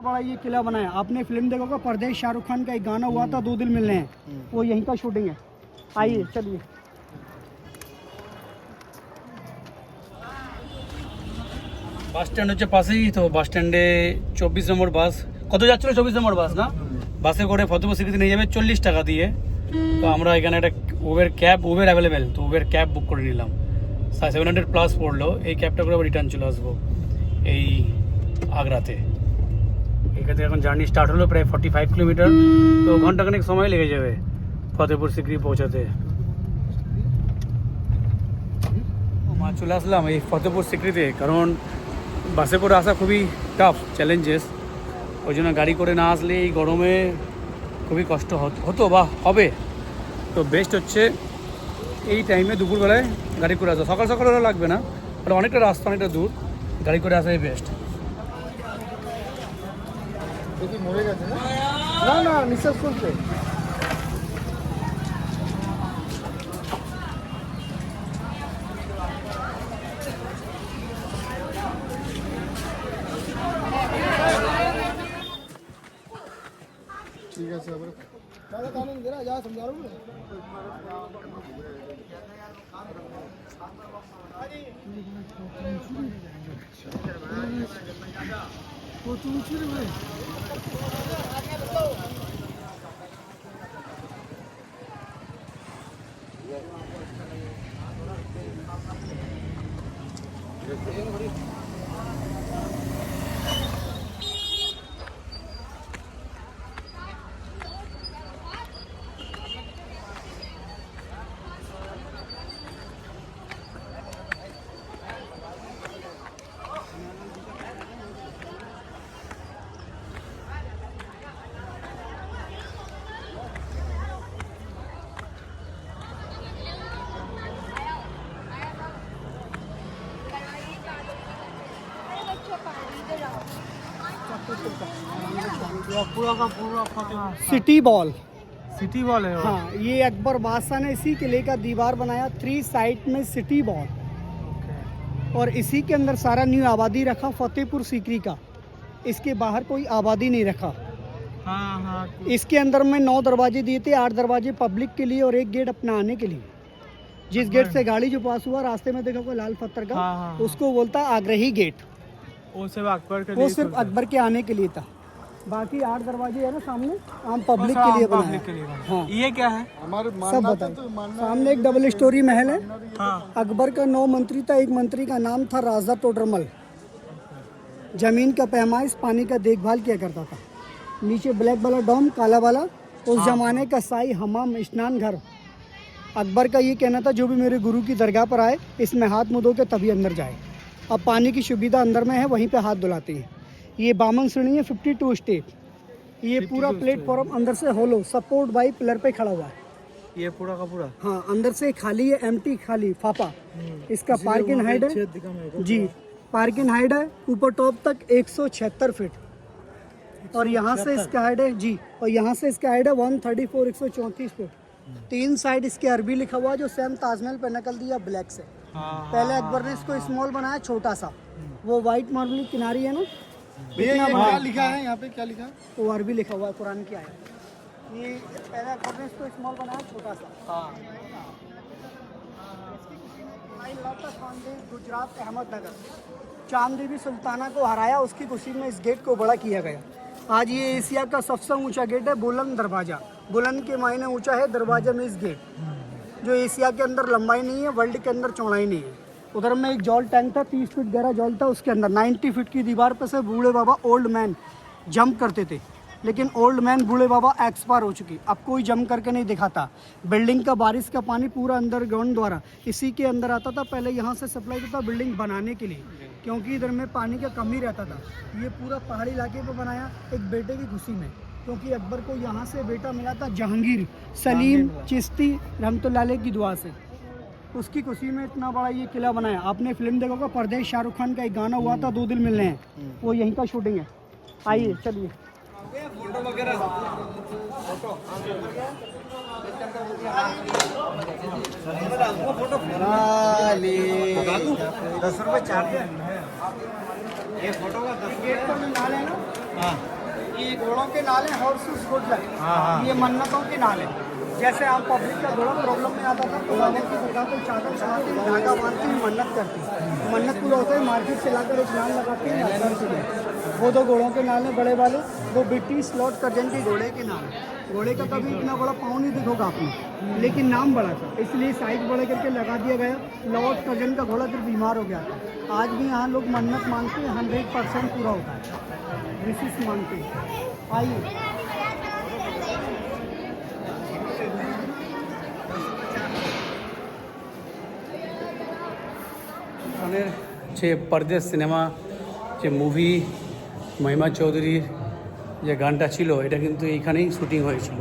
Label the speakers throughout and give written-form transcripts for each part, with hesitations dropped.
Speaker 1: बड़ा ये किला बनाया आपने फिल्म देखा होगा परदेश, शाहरुख खान का एक गाना हुआ था 2 दिल मिलने हैं, वो यहीं का शूटिंग है। आइए चलिए।
Speaker 2: বাস স্ট্যান্ড হচ্ছে পাশেই তো। বাস স্ট্যান্ডে 24 নম্বর বাস, কত যাচ্ছিল 24 নম্বর বাস না, বাসে করে ফতেপুর সিক্রিতে নিয়ে যাবে 40 টাকা দিয়ে। তো আমরা এখানে একটা উবের অ্যাভেলেবেল, তো উবের ক্যাব বুক করে নিলাম। 700 প্লাস পড়লো। এই ক্যাবটা করে আবার রিটার্ন চলে আসবো এই আগ্রাতে। এখান থেকে এখন জার্নি স্টার্ট হলো প্রায় 45 কিলোমিটার, তো ঘন্টাখানেক সময় লেগে যাবে ফতেপুর সিক্রি পৌঁছাতে। চলে আসলাম এই ফতেপুর সিক্রিতে, কারণ বাসে করে আসা খুবই টাফ চ্যালেঞ্জেস। ওই জন্য গাড়ি করে না আসলে এই গরমে খুবই কষ্ট হতো বা হবে। তো বেস্ট হচ্ছে এই টাইমে দুপুরবেলায় গাড়ি করে আসা। সকাল সকাল ওরা লাগবে না, আর অনেকটা রাস্তা, অনেকটা দূর, গাড়ি করে আসাই বেস্ট।
Speaker 1: মরে গেছে না না নিঃশ্বাস করছে। ঠিক আছে দাদা কানুন জরা যা समझा रहा हूं वो तू चुरी भाई सिटी बॉल है। हाँ, ये अकबर बादशाह ने इसी किले का दीवार बनाया, 3 साइड में सिटी बॉल। और इसी के अंदर सारा न्यू आबादी रखा फतेहपुर सीकरी का। इसके बाहर कोई आबादी नहीं रखा। हाँ। इसके अंदर में 9 दरवाजे दिए थे, 8 दरवाजे पब्लिक के लिए और 1 गेट अपना आने के लिए। जिस गेट से गाड़ी जो पास हुआ रास्ते में देखा कोई लाल पत्थर का, उसको बोलता आग्रही गेट। वो सिर्फ अकबर के आने के लिए था। बाकी 8 दरवाजे है ना सामने, आम पब्लिक के लिए बनाया। हाँ। ये क्या है सब बताए। सामने एक डबल स्टोरी महल है। हाँ। अकबर का 9 मंत्री था, एक मंत्री का नाम था राजा तोडरमल। जमीन का पैमाइश, पानी का देखभाल किया करता था। नीचे ब्लैक वाला डॉम, काला वाला, उस जमाने का शाही हमाम, स्नान घर। अकबर का ये कहना था जो भी मेरे गुरु की दरगाह पर आए इसमें हाथ मुँह धो के तभी अंदर जाए। अब पानी की सुविधा अंदर में है, वहीं पे हाथ धुलाते हैं। ये बामन श्रेणी है, 52 स्टेप। ये पूरा प्लेटफॉर्म अंदर से होलो, सपोर्ट बाई पिलर पे खड़ा हुआ है।
Speaker 2: ये पूरा का पूरा,
Speaker 1: हाँ, अंदर से खाली है, एम्प्टी खाली फापा। इसका पार्किंग हाइट है जी, पार्किंग हाइट है ऊपर टॉप तक 176 फीट। और यहाँ से इसका हाइट है जी, और यहाँ से इसका हाइट है 134, 134 फीट। 3 साइड इसके अरबी लिखा हुआ जो सेम ताजमहल पे नकल दिया ब्लैक से। पहले अकबर ने इसको स्मॉल बनाया, छोटा सा। वो व्हाइट मार्बल किनारी है ना, भैया क्या लिखा है यहाँ पे, क्या लिखा है? वो अरबी लिखा हुआ है, कुरान की आयत। ये पहले अकबर ने इसको स्मॉल बनाया, छोटा सा। गुजरात अहमदनगर चांद देवी सुल्ताना को हराया, उसकी खुशी में इस गेट को बड़ा किया गया। आज ये एशिया का सबसे ऊंचा गेट है, बुलंद दरवाजा। बुलंद के मायने ऊंचा है, दरवाजा में इस गेट जो एशिया के अंदर लंबाई नहीं है, वर्ल्ड के अंदर चौड़ाई नहीं है। उधर में एक जॉल टैंक था, 30 फीट गहरा जॉल था, उसके अंदर 90 फीट की दीवार पर से बूढ़े बाबा ओल्ड मैन जंप करते थे। लेकिन ओल्ड मैन बूढ़े बाबा एक्सपायर हो चुकी, अब कोई जंप करके नहीं दिखाता। बिल्डिंग का बारिश का पानी पूरा अंडरग्राउंड द्वारा इसी के अंदर आता था। पहले यहाँ से सप्लाई होता था बिल्डिंग बनाने के लिए, क्योंकि इधर में पानी का कमी रहता था। ये पूरा पहाड़ी इलाके पर बनाया एक बेटे की खुशी में, क्योंकि अकबर को यहाँ से बेटा मिला था जहांगीर सलीम चिश्ती रहमतुल्लाह अलैह की दुआ से। उसकी खुशी में इतना बड़ा ये किला बनाया। आपने फिल्म देखा होगा परदेश, शाहरुख खान का एक गाना हुआ था 2 दिल मिलने हैं, वो यहीं का शूटिंग है। आइए चलिए। फोटो वगैरह फोटो 10 रुपये चार्ज है।
Speaker 2: ये फोटो का
Speaker 1: गेट पर जो नाल है ना,
Speaker 2: हाँ
Speaker 1: ये घोड़ों के नाल हैं, हॉर्सेस गुड है।
Speaker 2: हाँ।
Speaker 1: ये मन्नतों के नाल हैं। जैसे आप पब्लिक का थोड़ा प्रॉब्लम में आता था तो बाबा की दुकान पे चादर चढ़ाते हैं, धागा बांधते हैं, मन्नत करते हैं। मन्नत पूरा होता है, मार्केट से लाकर एक नाल लगाते हैं, यात्रा के लिए। वो दो घोड़ों के नाल हैं बड़े वाले, वो ब्रिटिश लॉर्ड कर्जन के घोड़े के नाम है। घोड़े का कभी इतना बड़ा पाँव नहीं देखोगा आपने, लेकिन नाम बड़ा था, इसलिए साइज बड़े करके लगा दिया गया। लॉर्ड कर्जन का घोड़ा फिर बीमार हो गया था। आज भी यहाँ लोग मन्नत मांगते हैं, 100% पूरा होता है, विशेष मानते हैं। आइए
Speaker 2: যে পরদেশ সিনেমা যে মুভি মহিমা চৌধুরীর যে গানটা ছিল এটা কিন্তু এইখানেই শুটিং হয়েছিল।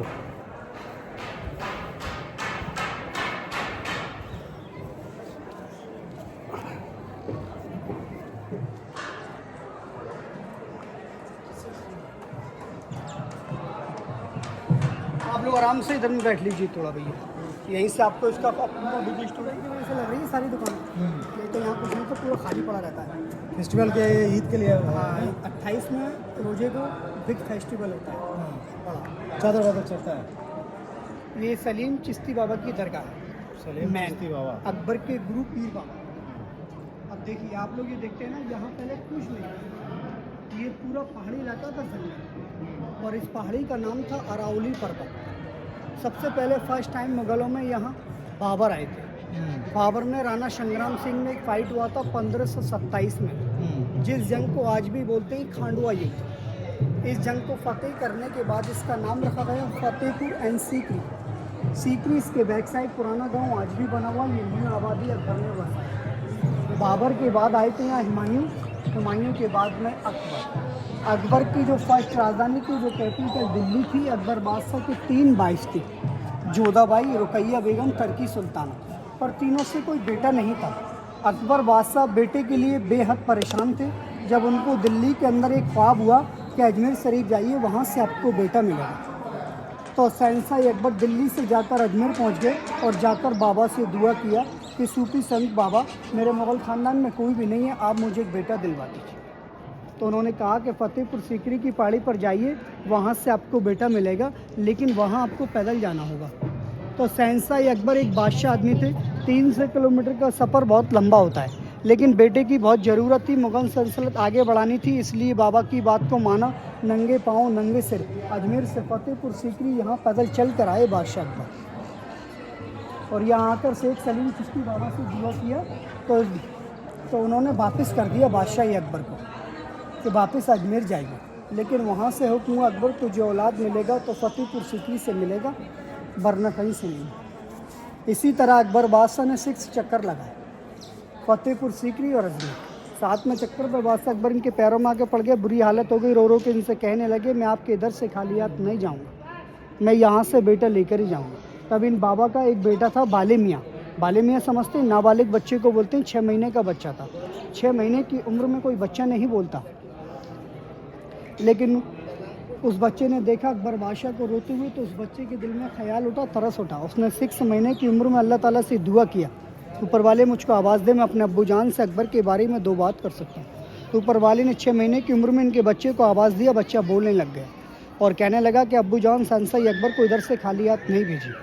Speaker 1: आप लोग आराम से इधर में बैठ लीजिए थोड़ा भैया, यहीं से आपको इसका बिग स्टूडेंट की वजह से लग रही है सारी दुकान, नहीं तो यहाँ कुछ नहीं तो पूरा खाली पड़ा रहता है।
Speaker 3: फेस्टिवल के ईद के लिए
Speaker 1: हाँ 28 में रोजे को बिग फेस्टिवल होता है बड़ा।
Speaker 3: चादर वादर चढ़ता है।
Speaker 1: ये सलीम चिश्ती बाबा की दरगाह है,
Speaker 3: सलीम
Speaker 1: मैन
Speaker 3: चिश्ती बाबा।
Speaker 1: अकबर के गुरु पीर बाबा। अब देखिए आप लोग ये देखते हैं ना, यहाँ पहले कुछ नहीं था, ये पूरा पहाड़ी इलाका था जंगल, और इस पहाड़ी का नाम था अरावली पर्वत। सबसे पहले फर्स्ट टाइम मुगलों में यहाँ बाबर आए थे। बाबर ने राणा संग्राम सिंह में एक फाइट हुआ था 1527 में, जिस जंग को आज भी बोलते हैं खांडवा युद्ध। इस जंग को फतेह करने के बाद इसका नाम रखा गया फतेहपुर एंड सीकरी। सीकरी इसके बैक साइड पुराना गांव आज भी बना हुआ, ये न्यू आबादी अकबर ने बसाया। बाबर के बाद आए थे यहाँ हुमायूं, हुमायूं के बाद में अकबर। अकबर की जो फर्स्ट राजधानी की जो कैपिटल दिल्ली थी, अकबर बादशाह की 3 वाइफ थी, जोधाबाई, रुकैया बेगम, तरकी सुल्ताना, पर तीनों से कोई बेटा नहीं था। अकबर बादशाह बेटे के लिए बेहद परेशान थे। जब उनको दिल्ली के अंदर एक ख्वाब हुआ कि अजमेर शरीफ जाइए, वहाँ से आपको बेटा मिलेगा, तो शहंशाह अकबर दिल्ली से जाकर अजमेर पहुँच गए और जाकर बाबा से दुआ किया कि सूफी संत बाबा, मेरे मुग़ल ख़ानदान में कोई भी नहीं है, आप मुझे एक बेटा दिलवा दीजिए। तो उन्होंने कहा कि फतेहपुर सीकरी की पहाड़ी पर जाइए, वहाँ से आपको बेटा मिलेगा, लेकिन वहाँ आपको पैदल जाना होगा। तो शहंशाह अकबर एक बादशाह आदमी थे, 300 किलोमीटर का सफ़र बहुत लंबा होता है, लेकिन बेटे की बहुत ज़रूरत थी, मुग़ल सल्तनत आगे बढ़ानी थी, इसलिए बाबा की बात को माना। नंगे पाँव नंगे सिर अजमेर से फतेहपुर सीकरी यहाँ पैदल चल कर आए बादशाह अकबर, और यहाँ आकर शेख सलीम चिश्ती बाबा से दुआ किया, तो उन्होंने वापस कर दिया बादशाह अकबर को कि वापस अजमेर जाइए। लेकिन वहाँ से हुक्म हुआ, अकबर तुझे औलाद मिलेगा तो फतेहपुर सीकरी से मिलेगा, वरना कहीं से नहीं। इसी तरह अकबर बादशाह ने 6 चक्कर लगाए, फतेहपुर सीकरी और अजमेर। 7वें चक्कर पर बादशाह अकबर इनके पैरों में आके पड़ गए, बुरी हालत हो गई। रो रो के इनसे कहने लगे, मैं आपके इधर से खाली हाथ नहीं जाऊँगा, मैं यहाँ से बेटा लेकर ही जाऊँगा। तब इन बाबा का एक बेटा था बाले मियाँ। बाले मियाँ समझते हैं, नाबालिग बच्चे को बोलते हैं। 6 महीने का बच्चा था। 6 महीने की उम्र में कोई बच्चा नहीं बोलता, लेकिन उस बच्चे ने देखा अकबर बादशाह को रोते हुए, तो उस बच्चे के दिल में ख्याल उठा, तरस उठा। उसने 6 महीने की उम्र में अल्लाह ताला से दुआ किया, ऊपर वाले मुझको आवाज़ दे, मैं अपने अब्बू जान से अकबर के बारे में 2 बात कर सकता हूँ। तो ऊपर वाले ने 6 महीने की उम्र में इनके बच्चे को आवाज़ दिया, बच्चा बोलने लग गया और कहने लगा कि अब्बू जान शहंशाह अकबर को इधर से खाली हाथ नहीं भेजिए,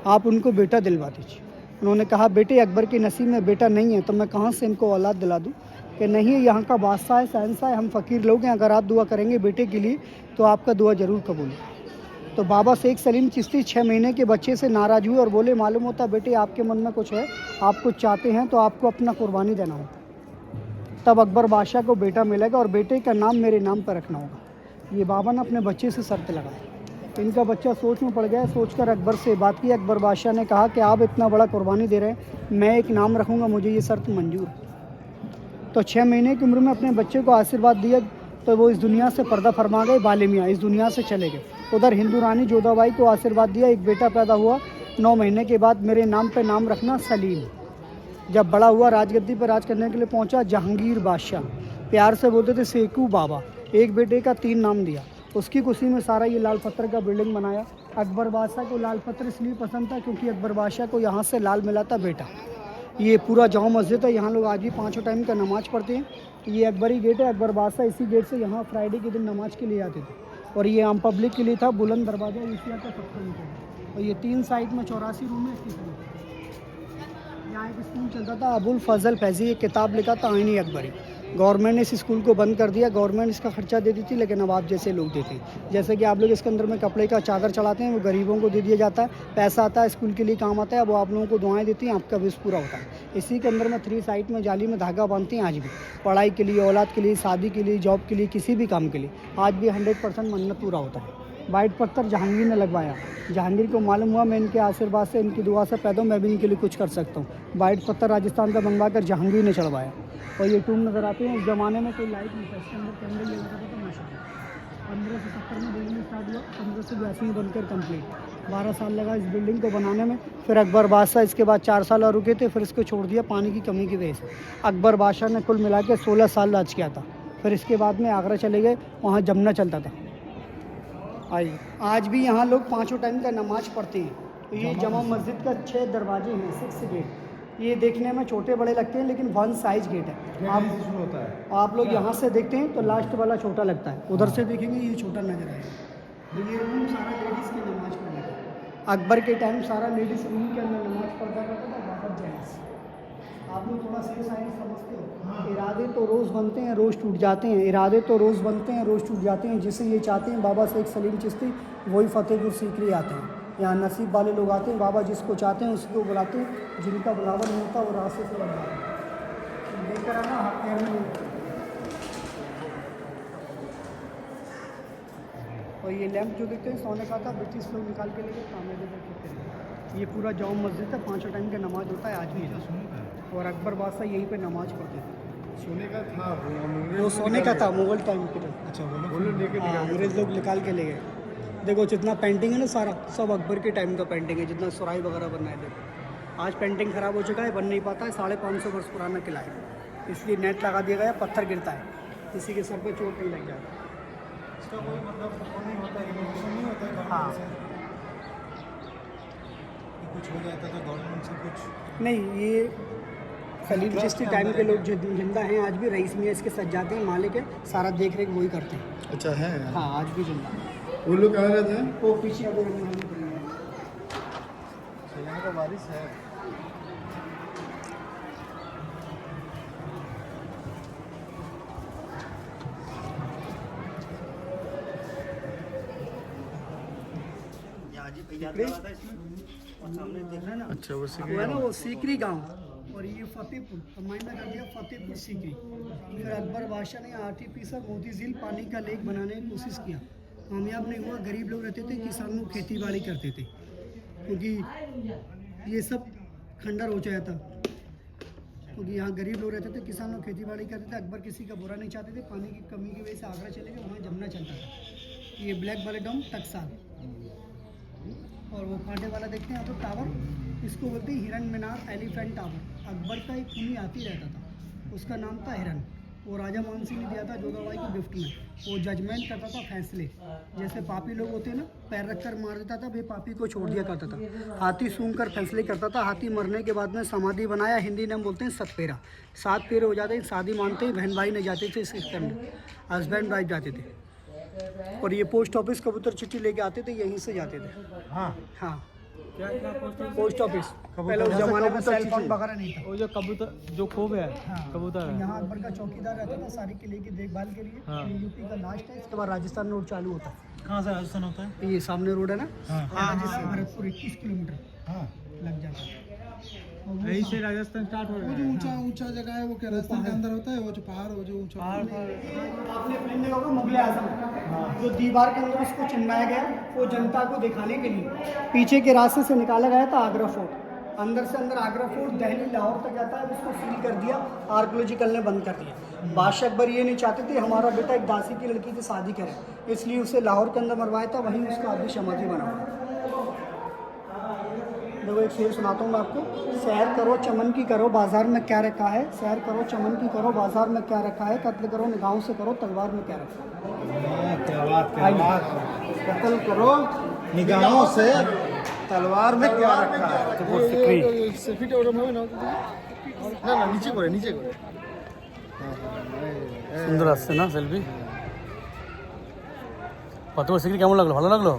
Speaker 1: आप उनको बेटा दिलवा दीजिए। उन्होंने कहा, बेटे अकबर के नसीब में बेटा नहीं है, तो मैं कहाँ से इनको औलाद दिला दूँ? कि नहीं, यहाँ का बादशाह है, शहंशाह है, हम फ़कीर लोग हैं, अगर आप दुआ करेंगे बेटे के लिए तो आपका दुआ ज़रूर कबूल है। तो बाबा शेख सलीम चिश्ती 6 महीने के बच्चे से नाराज़ हुए और बोले, मालूम होता बेटे आपके मन में कुछ है, आप कुछ चाहते हैं तो आपको अपना कुर्बानी देना होगा, तब अकबर बादशाह को बेटा मिलेगा और बेटे का नाम मेरे नाम पर रखना होगा। ये बाबा ने अपने बच्चे से शर्त लगाई। इनका बच्चा सोच में पड़ गया। सोचकर अकबर से बात की। अकबर बादशाह ने कहा कि आप इतना बड़ा कुर्बानी दे रहे हैं, मैं एक नाम रखूँगा, मुझे ये शर्त मंजूर है। तो 6 महीने की उम्र में अपने बच्चे को आशीर्वाद दिया, तो वो इस दुनिया से पर्दा फरमा गए। बाले मियाँ इस दुनिया से चले गए। उधर हिंदू रानी जोधाबाई को आशीर्वाद दिया, एक बेटा पैदा हुआ। 9 महीने के बाद मेरे नाम पे नाम रखना सलीम। जब बड़ा हुआ, राजगद्दी पर राज करने के लिए पहुंचा। जहांगीर बादशाह प्यार से बोलते थे सेकू बाबा। एक बेटे का 3 नाम दिया। उसकी खुशी में सारा ये लाल पत्थर का बिल्डिंग बनाया। अकबर बादशाह को लाल पत्थर इसलिए पसंद था क्योंकि अकबर बादशाह को यहाँ से लाल मिला था बेटा। ये पूरा जामा मस्जिद है, यहाँ लोग आज भी 5 टाइम का नमाज़ पढ़ते हैं। ये अकबरी गेट है, अकबर बादशाह इसी गेट से यहाँ फ्राइडे के दिन नमाज के लिए आते थे। और ये आम पब्लिक के लिए था बुलंद दरवाज़ा एशिया का सबसे ऊंचा। और ये 3 साइड में 84 रूम है इसकी तरफ। यहाँ एक स्कूल चलता था अबुल फजल फैज़ी, एक किताब लिखा था आईनी अकबरी। गवर्नमेंट ने इस स्कूल को बंद कर दिया। गवर्नमेंट इसका खर्चा देती थी लेकिन नवाब जैसे लोग देते, जैसे कि आप लोग इसके अंदर में कपड़े का चादर चढ़ाते हैं, वो गरीबों को दे दिया जाता है, पैसा आता है स्कूल के लिए काम आता है, वो आप लोगों को दुआएं देती हैं, आपका विश पूरा होता है। इसी के अंदर में 3 साइड में जाली में धागा बांधते हैं आज भी, पढ़ाई के लिए, औलाद के लिए, शादी के लिए, जॉब के लिए, किसी भी काम के लिए आज भी 100% मन्नत पूरा होता है। वाइट पत्थर जहांगीर ने लगवाया। जहांगीर को मालूम हुआ मैं इनके आशीर्वाद से, इनकी दुआ से पैदा हूँ, मैं भी इनके लिए कुछ कर सकता हूँ। वाइट पत्थर राजस्थान का मंगवा कर जहांगीर ने चढ़वाया। और ये टूम नज़र आते हैं, उस ज़माने में कोई लाइट नहीं था, इसके अंदर कैमरे लगा था तो माशाल्लाह 1570 में बिल्डिंग स्टार्ट हुआ, 1582 में बनकर कंप्लीट। 12 साल लगा इस बिल्डिंग को बनाने में। फिर अकबर बादशाह इसके बाद 4 साल और रुके थे, फिर इसको छोड़ दिया पानी की कमी की वजह से। अकबर बादशाह ने कुल मिला के 16 साल राज किया था। फिर इसके बाद में आगरा चले गए, वहाँ जमना चलता था। आइए, आज भी यहाँ लोग 5 टाइम का नमाज पढ़ते हैं। तो ये जमा मस्जिद का 6 दरवाजे हैं, 6 गेट। ये देखने में छोटे बड़े लगते हैं लेकिन 1 साइज गेट है। आप लोग यहाँ से देखते हैं तो लास्ट वाला छोटा लगता है, उधर से देखेंगे ये छोटा नजर आएगा। ये रूम सारा लेडीज़ की नमाज पढ़ने का। अकबर के टाइम सारा लेडीज़ रूम के अंदर नमाज पढ़ता करता था, बाहर जेंट्स। आप लोग थोड़ा सी साइंस समझते हो। इरादे तो रोज़ बनते हैं, रोज़ टूट जाते हैं। इरादे तो रोज़ बनते हैं, रोज़ टूट जाते हैं। जिसे ये चाहते हैं बाबा शेख सलीम चिश्ती, वही फतेहपुर सीकरी आते हैं। यहाँ नसीब वाले लोग आते हैं, बाबा जिसको चाहते हैं उसको बुलाते हैं, जिनका बुलावा नहीं होता वो रास्ते से लग जाते हैं। लेकर आना हाथ पैर में। और ये लैंप जो देखते हैं सोने का था, ब्रिटिश लोग निकाल के लेके तांबे में रखते हैं। ये पूरा जामा मस्जिद है, 5 टाइम का नमाज होता है आज भी। और अकबर बादशाह यहीं पे नमाज पढ़ते थे।
Speaker 3: सोने का था
Speaker 1: वो सोने का था मुगल टाइम के टाइम।
Speaker 3: अच्छा, वो लोग लेके
Speaker 1: अंग्रेज लोग निकाल के ले गए। देखो जितना पेंटिंग है ना सारा सब अकबर के टाइम का पेंटिंग है, जितना सुराही वगैरह बनना है। देखो आज पेंटिंग ख़राब हो चुका है, बन नहीं पाता है। 550 वर्ष पुराना किला है, इसलिए नेट लगा दिया गया, पत्थर गिरता है, किसी के सर पे चोट नहीं लग जाता।
Speaker 3: इसका कोई मतलब वो नहीं होता, इनोवेशन नहीं होता है
Speaker 1: हाँ।
Speaker 3: कि कुछ हो जाता तो गवर्नमेंट से कुछ
Speaker 1: नहीं, ये सलीम चिश्ती टाइम के लोग जिंदा हैं आज भी। रईस मियाँ इसके सज्जाते हैं, मालिक है, सारा देख रेख वही करते हैं।
Speaker 3: अच्छा है।
Speaker 1: हाँ आज भी जिंदा है।
Speaker 3: वो लोग कहाँ रहते हैं?
Speaker 1: वो पीछे अगर
Speaker 3: यहाँ का बारिश है। अच्छा, वो
Speaker 1: है ना, वो सीकरी गांव। और ये फतेहपुर, तो मैंने कर दिया फतेहपुर सीकरी। फिर अकबर बादशाह ने आर्टिफिशियल मोती झील पानी का लेक बनाने की कोशिश किया, कामयाब नहीं हुआ। गरीब लोग रहते थे, किसान लोग खेती बाड़ी करते थे, क्योंकि ये सब खंडर हो जाता था। क्योंकि यहाँ गरीब लोग रहते थे, किसान लोग खेती बाड़ी करते थे। अकबर किसी का बुरा नहीं चाहते थे। पानी की कमी की वजह से आगरा चले गए, वहाँ जमना चलता था। ये ब्लैक बलेडोम टकसाल। और वो कांटे वाला देखते हैं आप लोग टावर, इसको बोलते हैं हिरन मीनार, एलिफेंट टावर। अकबर का एक खूनी हाथी रहता था, उसका नाम था हिरन। वो राजा मान सिंह ने दिया था जोधाबाई को गिफ्ट में। वो जजमेंट करता था, फैसले। जैसे पापी लोग होते हैं ना, पैर रख कर मार देता था, वे पापी को छोड़ दिया करता था। हाथी सूंघ कर फैसले करता था। हाथी मरने के बाद में समाधि बनाया, हिंदी नाम बोलते हैं 7 फेरा। 7 फेरे हो जाते हैं, शादी मानते ही बहन भाई नहीं जाते थे, इसके करने हस्बैंड वाइफ जाते थे। और ये पोस्ट ऑफिस कबूतर चिट्ठी लेके आते थे, यहीं से जाते थे।
Speaker 3: हाँ
Speaker 1: हाँ, पोस्ट ऑफिस। पहले उस जमाने में सेल फोन वगैरह नहीं था।
Speaker 2: वो जो कबूतर जो खो गया है,
Speaker 1: हाँ,
Speaker 2: कबूतर है।
Speaker 1: यहाँ अकबर का चौकीदार रहता था सारी किले की देखभाल के लिए।
Speaker 2: हाँ।
Speaker 1: ये यूपी का लास्ट है, इसके बाद राजस्थान रोड चालू होता है।
Speaker 3: कहाँ से राजस्थान होता है?
Speaker 1: ये सामने रोड है ना,
Speaker 3: हाँ।
Speaker 1: राजस्थान भरतपुर 21 किलोमीटर
Speaker 3: हाँ,
Speaker 1: लग जाता है।
Speaker 2: यहीं से राजस्थान स्टार्ट हो
Speaker 3: वो
Speaker 2: रहा
Speaker 3: जो
Speaker 2: है।
Speaker 3: ऊंचा ऊंचा जगह है वो क्या राजस्थान के अंदर होता है? वो जो पहाड़, वो जो ऊंचा
Speaker 1: आपने फिल्म देखा होगा मुगल आजम, जो दीवार के अंदर उसको चिन्हाया गया, वो जनता को दिखाने के लिए पीछे के रास्ते से निकाला गया था आगरा फोर्ट। अंदर से अंदर आगरा फोर्ट दिल्ली लाहौर तक जाता है, उसको सील कर दिया, आर्कियोलॉजिकल ने बंद कर दिया। बादशाह अकबर ये नहीं चाहते थे हमारा बेटा एक दासी की लड़की से शादी करे, इसलिए उसे लाहौर के अंदर मरवाया था, वहीं उसका अभी समाधि बना। देखो एक शेर सुनाता हूँ मैं आपको। सैर करो चमन की करो, बाजार में क्या रखा है। सैर करो चमन की करो, बाजार में क्या रखा है। कत्ल करो निगाहों से करो, तलवार में क्या रखा है।
Speaker 3: क्या बात। कत्ल करो निगाहों से, तलवार में क्या रखा है।
Speaker 2: तो
Speaker 3: না না নিচে করে
Speaker 2: সুন্দর আসছে না সেলফি? ফতেপুর সিক্রি কেমন লাগলো? ভালো লাগলো?